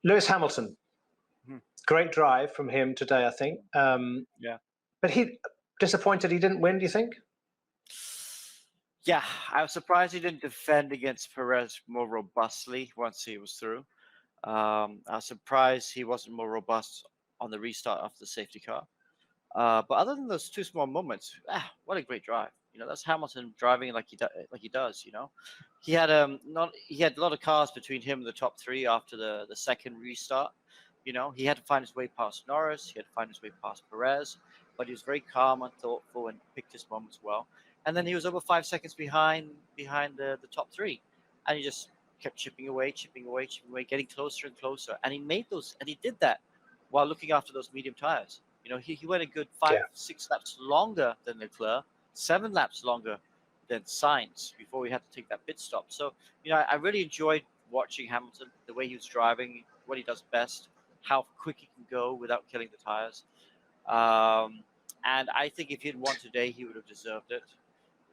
Lewis Hamilton, great drive from him today, I think. Yeah. But he disappointed he didn't win, do you think? Yeah, I was surprised he didn't defend against Perez more robustly once he was through. I was surprised he wasn't more robust on the restart after the safety car. But other than those two small moments, what a great drive! That's Hamilton driving like he does. He had he had a lot of cars between him and the top three after the second restart. He had to find his way past Norris. He had to find his way past Perez, but he was very calm and thoughtful and picked his moments well. And then he was over 5 seconds behind the top three, and he just kept chipping away, getting closer and closer. And he made those, and he did that while looking after those medium tires. He went a good 5-6 laps longer than Leclerc, 7 laps longer than Sainz before we had to take that pit stop. So, I really enjoyed watching Hamilton, the way he was driving, what he does best, how quick he can go without killing the tires. And I think if he'd won today, he would have deserved it.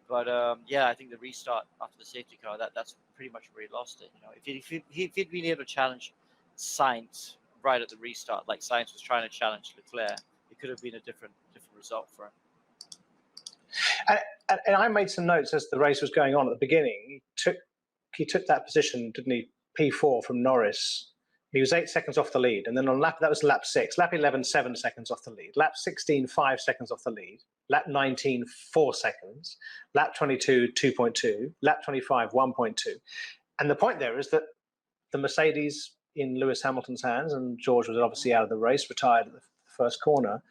But I think the restart after the safety car, that's pretty much where he lost it. If he'd been able to challenge Sainz right at the restart, like Sainz was trying to challenge Leclerc, it could have been a different result for him. And I made some notes as the race was going on at the beginning. He took that position, didn't he? P4 from Norris. He was 8 seconds off the lead, and then on that was lap 6. Lap 11, 7 seconds off the lead. Lap 16, 5 seconds off the lead. Lap 19, 4 seconds. Lap 22, 2.2. Lap 25, 1.2. And the point there is that the Mercedes in Lewis Hamilton's hands, and George was obviously out of the race, retired at the first corner,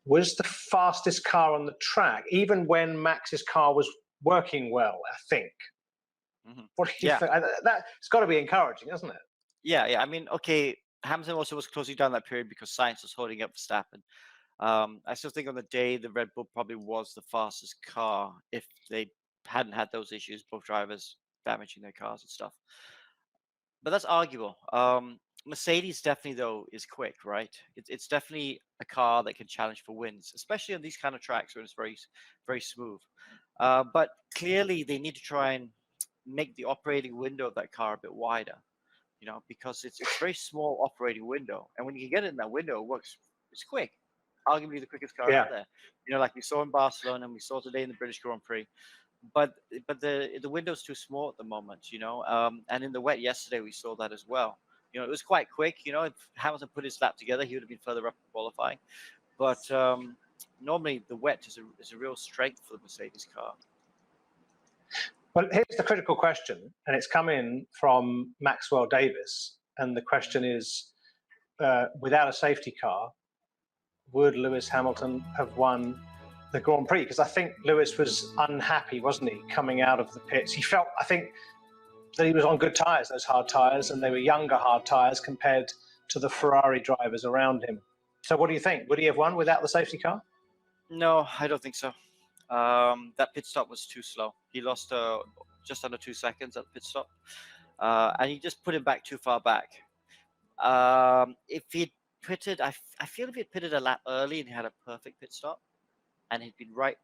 was the fastest car on the track, even when Max's car was working well, I think. What do you think? It's got to be encouraging, hasn't it? Yeah. I mean, okay, Hamilton also was closing down that period because Sainz was holding up Verstappen. I still think on the day, the Red Bull probably was the fastest car if they hadn't had those issues, both drivers damaging their cars and stuff. But that's arguable. Mercedes definitely, though, is quick, right? It's definitely a car that can challenge for wins, especially on these kind of tracks where it's very, very smooth. But clearly, they need to try and make the operating window of that car a bit wider, because it's a very small operating window. And when you get it in that window, it works. It's quick. Arguably the quickest car out there. Like we saw in Barcelona and we saw today in the British Grand Prix. But the window's too small at the moment, and in the wet yesterday we saw that as well. It was quite quick. If Hamilton put his lap together, he would have been further up in qualifying. But normally the wet is a real strength for the Mercedes car. Well, here's the critical question, and it's come in from Maxwell Davis. And the question is, without a safety car, would Lewis Hamilton have won the Grand Prix? Because I think Lewis was unhappy, wasn't he, coming out of the pits? He felt, I think, that he was on good tyres, those hard tyres, and they were younger hard tyres compared to the Ferrari drivers around him. So what do you think? Would he have won without the safety car? No, I don't think so. That pit stop was too slow. He lost just under 2 seconds at the pit stop, and he just put him back too far back. If he'd pitted, I feel if he'd pitted a lap early and he had a perfect pit stop, and he'd been right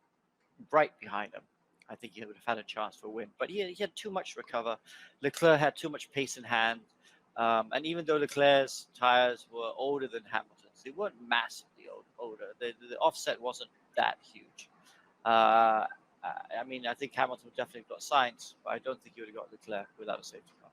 behind him, I think he would have had a chance for a win. But he had too much to recover. Leclerc had too much pace in hand, and even though Leclerc's tires were older than Hamilton's, they weren't massively older. The offset wasn't that huge. I mean, I think Hamilton would definitely have got Sainz, but I don't think he would have got Leclerc without a safety car.